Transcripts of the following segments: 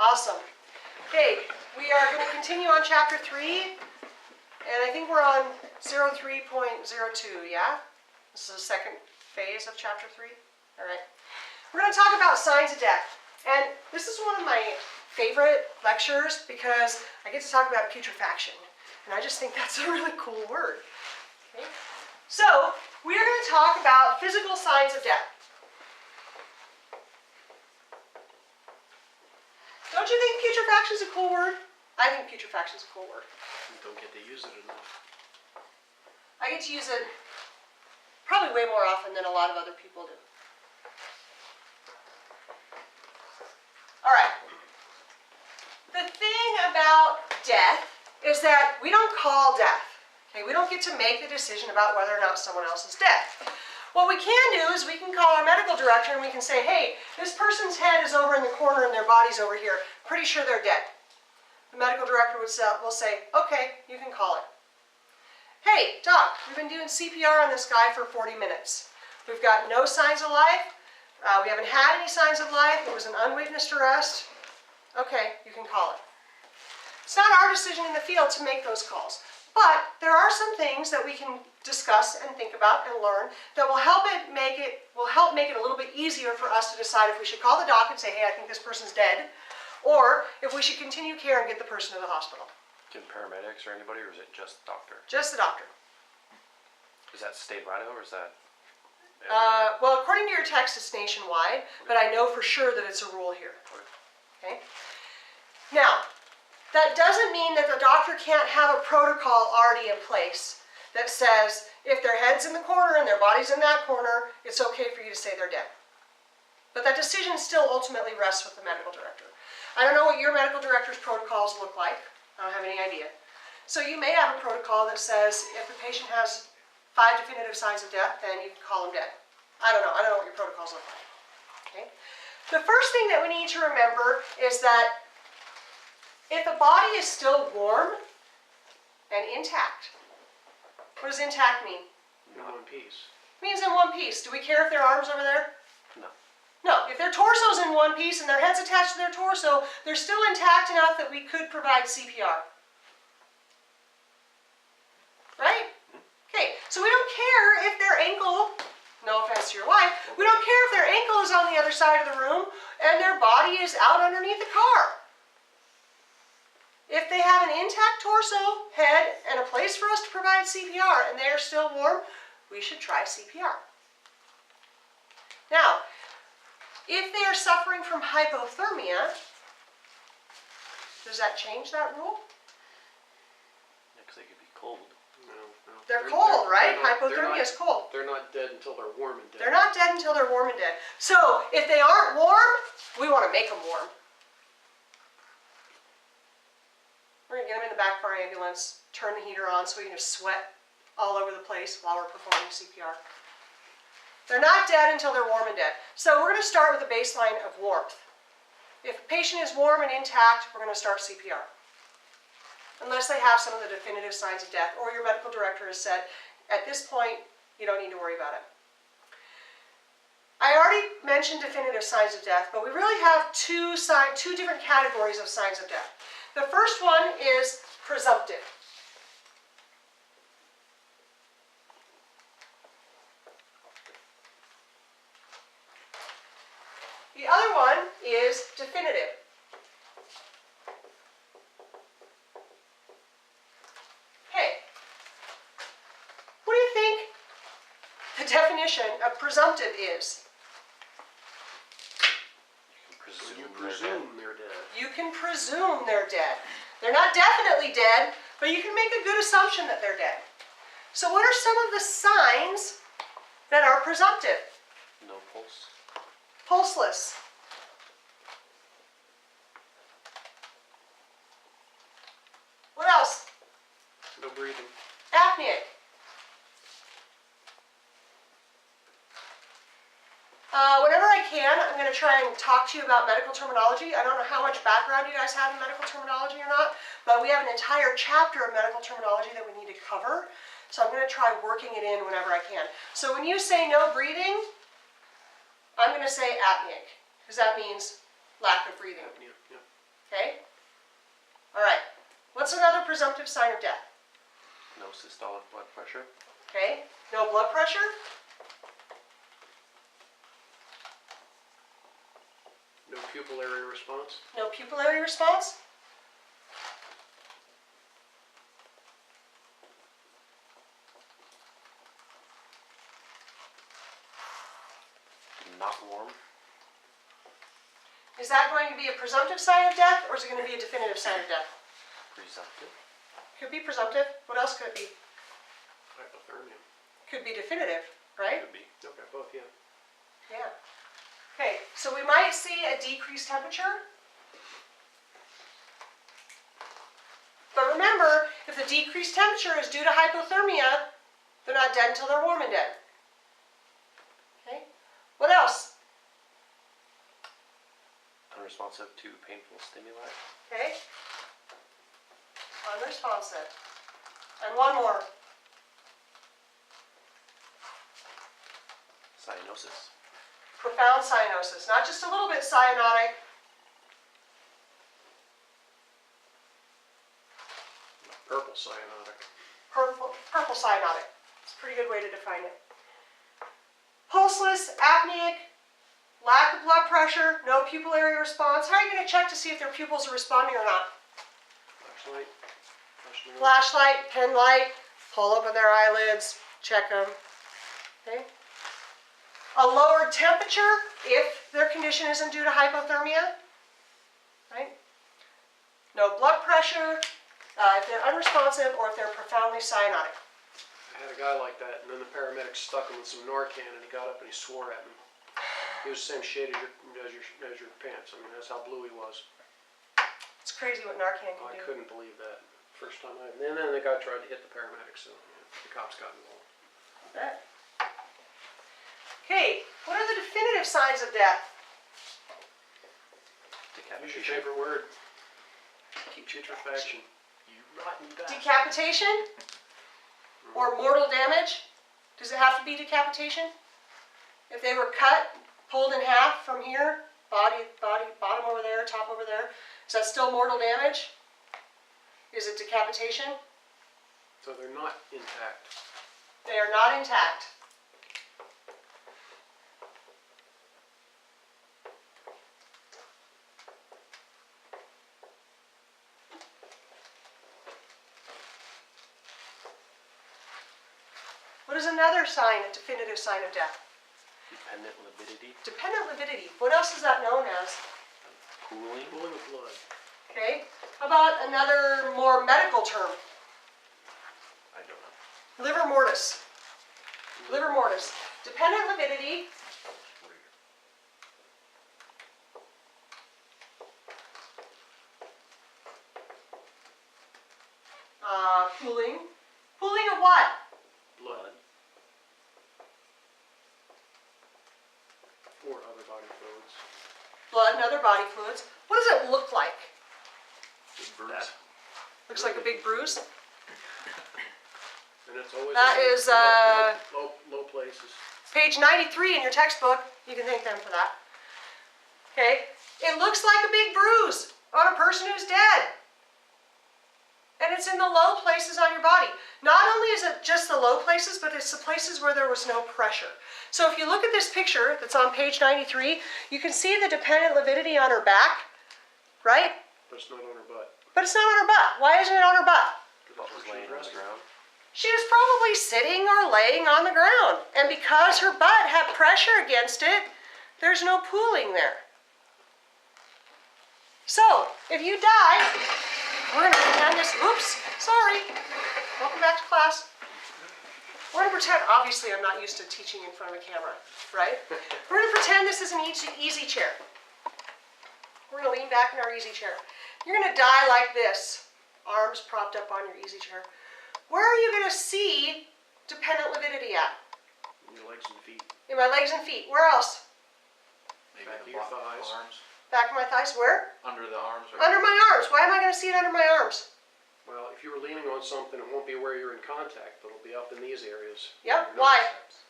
Awesome. Okay, we are going to continue on chapter 3, and I think we're on 03.02, yeah? This is the second phase of chapter 3. All right. We're going to talk about signs of death. And this is one of my favorite lectures because I get to talk about putrefaction. And I just think that's a really cool word. Okay? So, we are going to talk about physical signs of death. Don't you think putrefaction is a cool word? I think putrefaction is a cool word. You don't get to use it enough. I get to use it probably way more often than a lot of other people do. All right. The thing about death is that we don't call death. Okay, we don't get to make the decision about whether or not someone else is dead. What we can do is we can call our medical director and we can say, hey, this person's head is over in the corner and their body's over here. Pretty sure they're dead. The medical director will say, okay, you can call it. Hey, doc, we've been doing CPR on this guy for 40 minutes. We've got no signs of life. We haven't had any signs of life. It was an unwitnessed arrest. Okay, you can call it. It's not our decision in the field to make those calls. But there are some things that we can discuss and think about and learn that will help make it a little bit easier for us to decide if we should call the doc and say, hey, I think this person's dead, or if we should continue care and get the person to the hospital. Can paramedics or anybody, or is it just the doctor? Just the doctor. Is that statewide or is that? Well, according to your text, it's nationwide, but I know for sure that it's a rule here. Okay? Now, that doesn't mean that the doctor can't have a protocol already in place that says if their head's in the corner and their body's in that corner, it's okay for you to say they're dead. But that decision still ultimately rests with the medical director. I don't know what your medical director's protocols look like. I don't have any idea. So you may have a protocol that says if the patient has 5 definitive signs of death, then you can call them dead. I don't know. I don't know what your protocols look like. Okay? The first thing that we need to remember is that if a body is still warm and intact, what does intact mean? In one piece. It means in one piece. Do we care if their arm's over there? No. No. If their torso's in one piece and their head's attached to their torso, they're still intact enough that we could provide CPR. Right? Okay, so we don't care if their ankle, no offense to your wife, we don't care if their ankle is on the other side of the room and their body is out underneath the car. If they have an intact torso, head, and a place for us to provide CPR and they are still warm, we should try CPR. Now, if they are suffering from hypothermia, does that change that rule? Yeah, because they could be cold. No. They're cold, right? Hypothermia is cold. They're not dead until they're warm and dead. They're not dead until they're warm and dead. So, if they aren't warm, we want to make them warm. We're going to get them in the back of our ambulance, turn the heater on so we can just sweat all over the place while we're performing CPR. They're not dead until they're warm and dead. So we're going to start with a baseline of warmth. If a patient is warm and intact, we're going to start CPR. Unless they have some of the definitive signs of death, or your medical director has said, at this point, you don't need to worry about it. I already mentioned definitive signs of death, but we really have two different categories of signs of death. The first one is presumptive. The other one is definitive. Okay. What do you think the definition of presumptive is? You presume they're dead. You can presume they're dead. They're not definitely dead, but you can make a good assumption that they're dead. So what are some of the signs that are presumptive? No pulse. Pulseless. What else? No breathing. Apneic. Whenever I can, I'm going to try and talk to you about medical terminology. I don't know how much background you guys have in medical terminology or not, but we have an entire chapter of medical terminology that we need to cover. So I'm going to try working it in whenever I can. So when you say no breathing, I'm going to say apneic, because that means lack of breathing. Yeah. presumptive sign of death? No systolic blood pressure. Okay, no blood pressure? No pupillary response. No pupillary response? Not warm. Is that going to be a presumptive sign of death, or is it going to be a definitive sign of death? Presumptive. Could be presumptive. What else could it be? Hypothermia. Could be definitive, right? Could be. Okay, both, yeah. Yeah. Okay, so we might see a decreased temperature. But remember, if the decreased temperature is due to hypothermia, they're not dead until they're warm and dead. Okay? What else? Unresponsive to painful stimuli. Okay? Unresponsive. And one more. Cyanosis. Profound cyanosis. Not just a little bit cyanotic. Purple cyanotic. Purple cyanotic. It's a pretty good way to define it. Pulseless, apneic, lack of blood pressure, no pupillary response. How are you going to check to see if their pupils are responding or not? Flashlight. Flashlight. Flashlight, pen light, pull open their eyelids, check them. Okay. A lowered temperature if their condition isn't due to hypothermia. Right? No blood pressure if they're unresponsive or if they're profoundly cyanotic. I had a guy like that, and then the paramedics stuck him with some Narcan, and he got up and he swore at me. He was the same shade as your pants. I mean, that's how blue he was. It's crazy what Narcan can I do. couldn't believe that. First time and then the guy tried to hit the paramedics, so the cops got involved. Bet. Okay, what are the definitive signs of death? Use your Decapitation. favorite word. Putrefaction. You rotten bastard. Decapitation or mortal damage? Does it have to be decapitation? If they were cut, pulled in half from here, bottom over there, top over there, is that still mortal damage? Is it decapitation? So they're not intact. They are not intact. What is another sign, a definitive sign of death? Dependent lividity. Dependent lividity. What else is that known as? Cooling. Pooling of blood. Okay. How about another more medical term? I don't know. Livor mortis. Livor mortis. Dependent lividity. Pooling. Pooling of what? Blood. Or other body fluids. Blood and other body fluids. What does it look like? Big bruise. That. Looks like a big bruise. And it's always That in is, low places. Page 93 in your textbook. You can thank them for that. Okay. It looks like a big bruise on a person who's dead. And it's in the low places on your body. Not only is it just the low places, but it's the places where there was no pressure. So if you look at this picture that's on page 93, you can see the dependent lividity on her back, right? But it's not on her butt. But it's not on her butt. Why isn't it on her butt? What was laying on the ground? She was probably sitting or laying on the ground. And because her butt had pressure against it, there's no pooling there. So, if you die, we're going to pretend this, oops, sorry. Welcome back to class. We're going to pretend, obviously I'm not used to teaching in front of a camera, right? We're going to pretend this is an easy chair. We're going to lean back in our easy chair. You're going to die like this, arms propped up on your easy chair. Where are you going to see dependent lividity at? In your legs and feet. In my legs and feet. Where else? Maybe Back of the your thighs. arms. Back of my thighs. Where? Under the arms. Or Under my arms. Why am I going to see it under my arms? Well, if you were leaning on something, it won't be where you're in contact, but it'll be up in these areas. Yep. Your Why? nerves.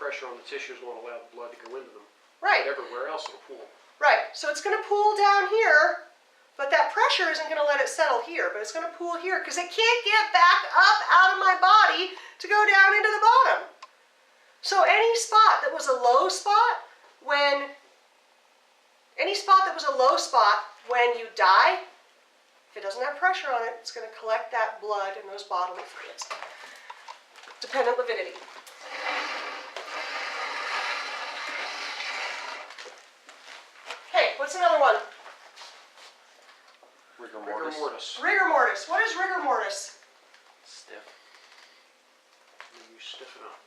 Pressure on the tissues won't allow the blood to go into them. Right. But everywhere else it'll pool. Right. So it's going to pool down here, but that pressure pressure isn't going to let it settle here, but it's going to pool here because it can't get back up out of my body to go down into the bottom. So any spot that was a low spot when you die, if it doesn't have pressure on it, it's going to collect that blood and those bodily fluids. Dependent lividity. Okay, what's another one? Rigor Rigor mortis. mortis. Rigor mortis. What is rigor mortis? Stiff. When you stiffen up.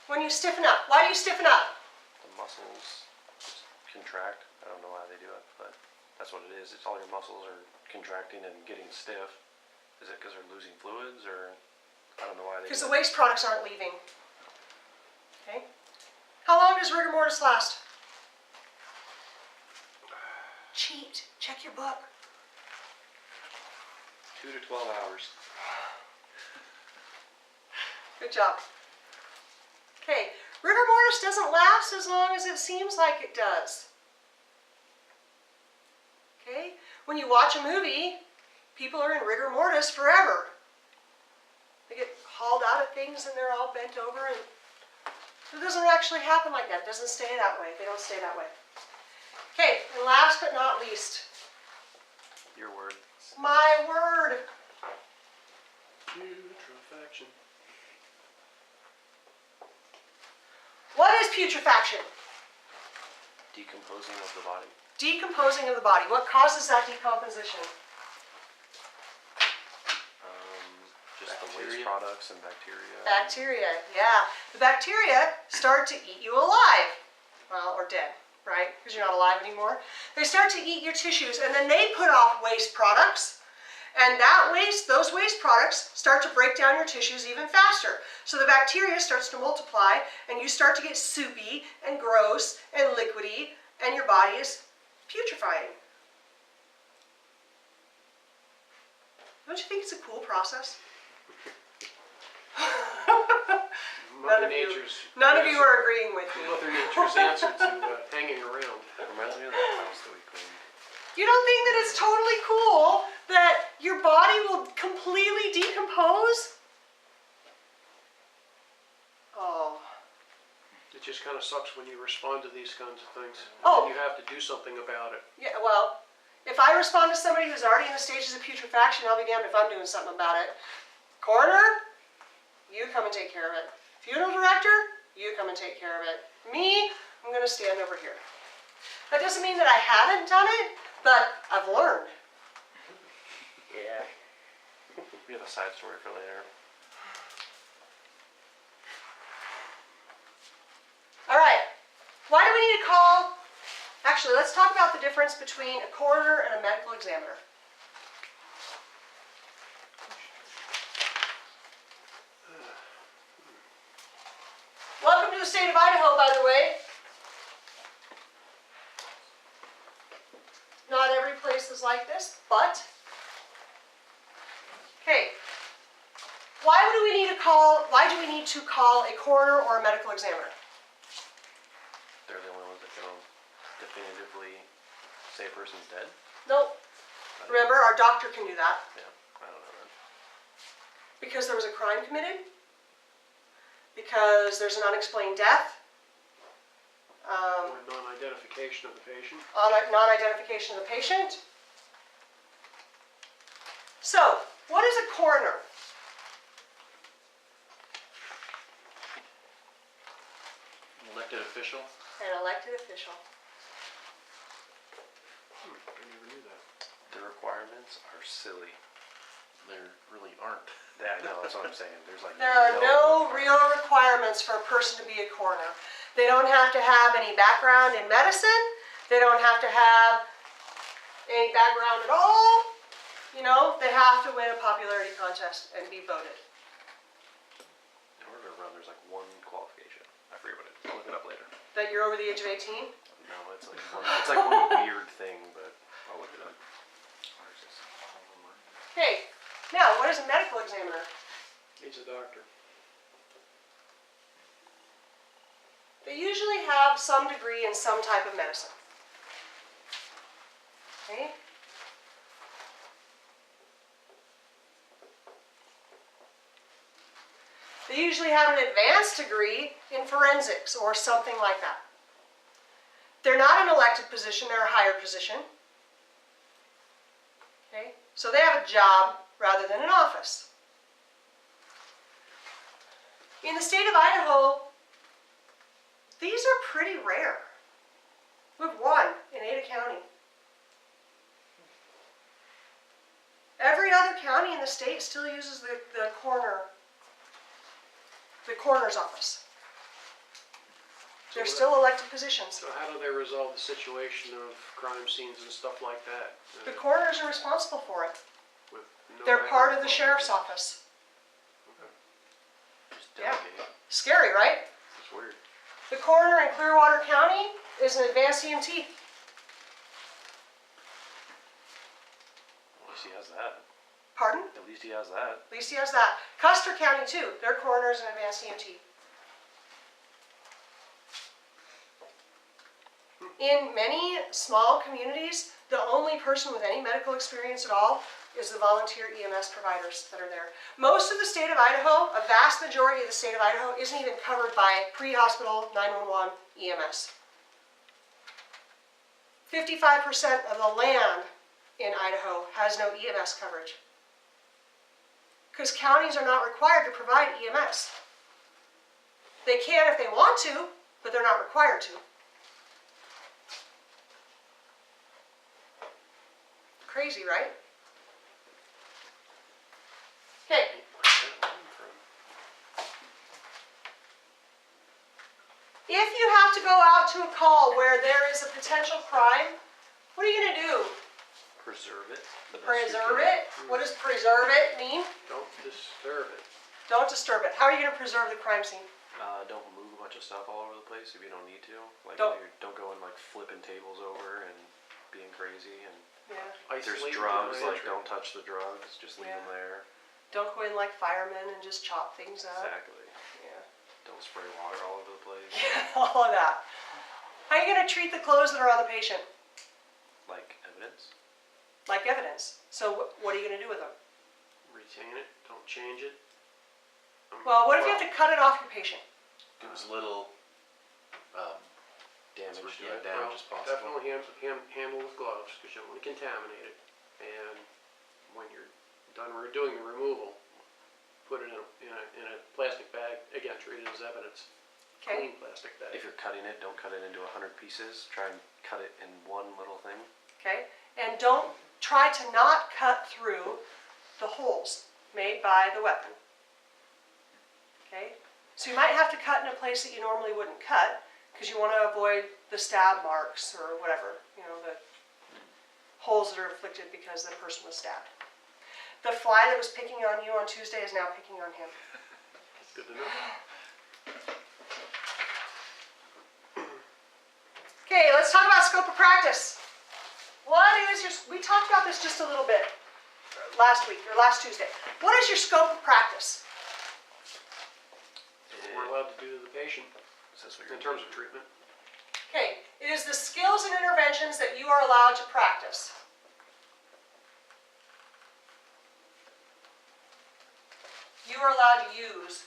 When you stiffen up. Why do you stiffen up? The muscles just contract. I don't know why they do it, but that's what it is. It's all your muscles are contracting and getting stiff. Is it because they're losing fluids, or I don't know why they Because do the it. waste products aren't leaving. Okay. How long does rigor mortis last? Cheat. Check your book. 2 to 12 hours. Good job. Okay. Rigor mortis doesn't last as long as it seems like it does. Okay. When you watch a movie, people are in rigor mortis forever. They get hauled out of things and they're all bent over, and it doesn't actually happen like that. It doesn't stay that way. They don't stay that way. Okay, and last but not least, Your word. my word. Putrefaction. What is putrefaction? Decomposing of the body. Decomposing of the body. What causes that decomposition? Just the waste Bacteria. products and bacteria. Bacteria, yeah. The bacteria start to eat you alive. Well, or dead, right? Because you're not alive anymore. They start to eat your tissues, and then they put off waste products. And those waste products start to break down your tissues even faster. So the bacteria starts to multiply, and you start to get soupy and gross and liquidy, and your body is putrefying. Don't you think it's a cool process? Mother of you- Nature's None of you answer- are agreeing with me. Mother Nature's answer to hanging around. Reminds me of that house that we cleaned. You don't think that it's totally cool that your body will completely decompose? Oh. It just kind of sucks when you respond to these kinds of things. Oh. And you have to do something about it. Yeah, well, if I respond to somebody who's already in the stages of putrefaction, I'll be damned if I'm doing something about it. Coroner, you come and take care of it. Funeral director, you come and take care of it. Me, I'm going to stand over here. That doesn't mean that I haven't done it, but I've learned. Yeah. We have a side story for later. All right. Why do we need to call? Actually, let's talk about the difference between a coroner and a medical examiner. Welcome to the state of Idaho, by the way. Not every place is like this, but okay. Why do we need to call a coroner or a medical examiner? They're the only ones that can definitively say a person's dead. Nope. Remember, our doctor can do that. Yeah, I don't know that. Because there was a crime committed, because there's an unexplained death, Or non-identification of the patient. non-identification of the patient. So, what is a coroner? An elected official. An elected official. I never knew that. The requirements are silly. There really aren't. Yeah, I know, that's what I'm saying. There's like There are no real requirements for a person to be a coroner. They don't have to have any background in medicine. They don't have to have any background at all. You know, they have to win a popularity contest and be voted. In order to run, there's like one qualification. I forget what it is. I'll look it up later. That you're over the age of 18. No, it's like one weird thing, but I'll look it up. Okay, now what is a medical examiner? He's a doctor. They usually have some degree in some type of medicine. Okay? They usually have an advanced degree in forensics or something like that. They're not an elected position, they're a higher position. Okay? So they have a job rather than an office. In the state of Idaho, these are pretty rare. We have one in Ada County. Every other county in the state still uses the coroner's office. They're still elected positions. So how do they resolve the situation of crime scenes and stuff like that? The coroners are responsible for it. With no They're part of the background? sheriff's office. Just Yeah. delegate. Scary, right? It's weird. The coroner in Clearwater County is an advanced EMT. At least he has that. Pardon? At least he has that. At least he has that. Custer County too. Their coroner is an advanced EMT. In many small communities, the only person with any medical experience at all is the volunteer EMS providers that are there. Most of the state of Idaho, a vast majority of the state of Idaho, isn't even covered by pre-hospital 911 EMS. 55% of the land in Idaho has no EMS coverage. Because counties are not required to provide EMS. They can if they want to, but they're not required to. Crazy, right? Okay, Where's that line from? if you have to go out to a call where there is a potential crime, what are you going to do? Preserve it. the best you Preserve can. it? What does preserve it mean? Don't disturb it. Don't disturb it. How are you going to preserve the crime scene? Don't move a bunch of stuff all over the place if you don't need to. Like Don't- don't go and like flipping tables over and being crazy. And Yeah. if there's Isolate drugs, the like entry. don't touch the drugs. Just leave Yeah. them there. Don't go in like firemen and just chop things up. Exactly. Yeah. Don't spray water all over the place. Yeah, all of that. How are you going to treat the clothes that are on the patient? Like evidence. Like evidence. So what are you going to do with them? Retain it, don't change it. Well, what if you have to cut it off your patient? Do as little, Damage to yeah, it. damage as possible. Definitely handle with gloves, because you don't want to contaminate it. And when you're done doing the removal, put it in a plastic bag, again, treat it as evidence. Okay. Clean plastic bag. If you're cutting it, don't cut it into 100 pieces. Try and cut it in one little thing. Okay. And don't try to not cut through the holes made by the weapon. Okay. So you might have to cut in a place that you normally wouldn't cut because you want to avoid the stab marks or whatever, the holes that are inflicted because the person was stabbed. The fly that was picking on you on Tuesday is now picking on him. That's good to know. Okay, let's talk about scope of practice. We talked about this just a little bit last week, or last Tuesday. What is your scope of practice? We're allowed to do to the patient Is this what in you're terms of treatment. Okay, it is the skills and interventions that you are allowed to practice. You are allowed to use.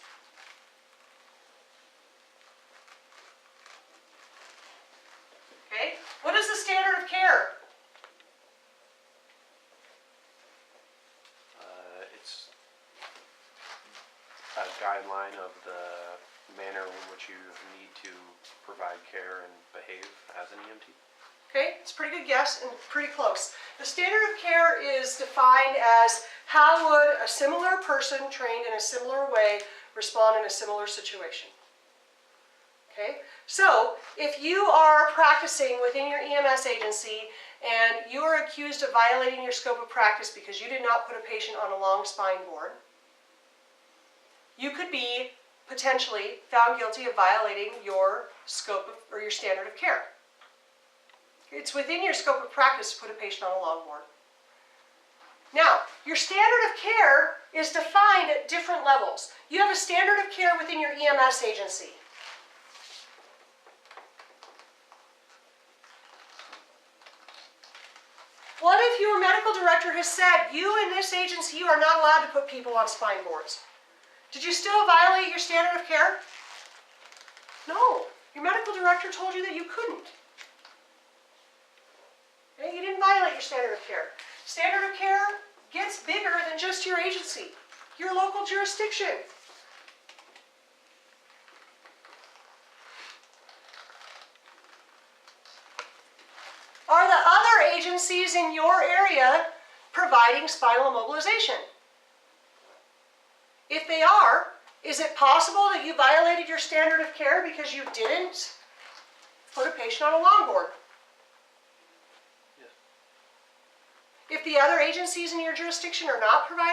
Okay, what is the standard of care? It's a guideline of the manner in which you need to provide care and behave as an EMT. Okay, it's a pretty good guess and pretty close. The standard of care is defined as how would a similar person trained in a similar way respond in a similar situation. Okay, so if you are practicing within your EMS agency and you are accused of violating your scope of practice because you did not put a patient on a long spine board, you could be potentially found guilty of violating your scope of, or your standard of care. It's within your scope of practice to put a patient on a long board. Now, your standard of care is defined at different levels. You have a standard of care within your EMS agency. What if your medical director has said, you in this agency, you are not allowed to put people on spine boards? Did you still violate your standard of care? No. Your medical director told you that you couldn't. Okay, you didn't violate your standard of care. Standard of care gets bigger than just your agency, your local jurisdiction. Are the other agencies in your area providing spinal immobilization? If they are, is it possible that you violated your standard of care because you didn't put a patient on a longboard? Yes. If the other agencies in your jurisdiction are not providing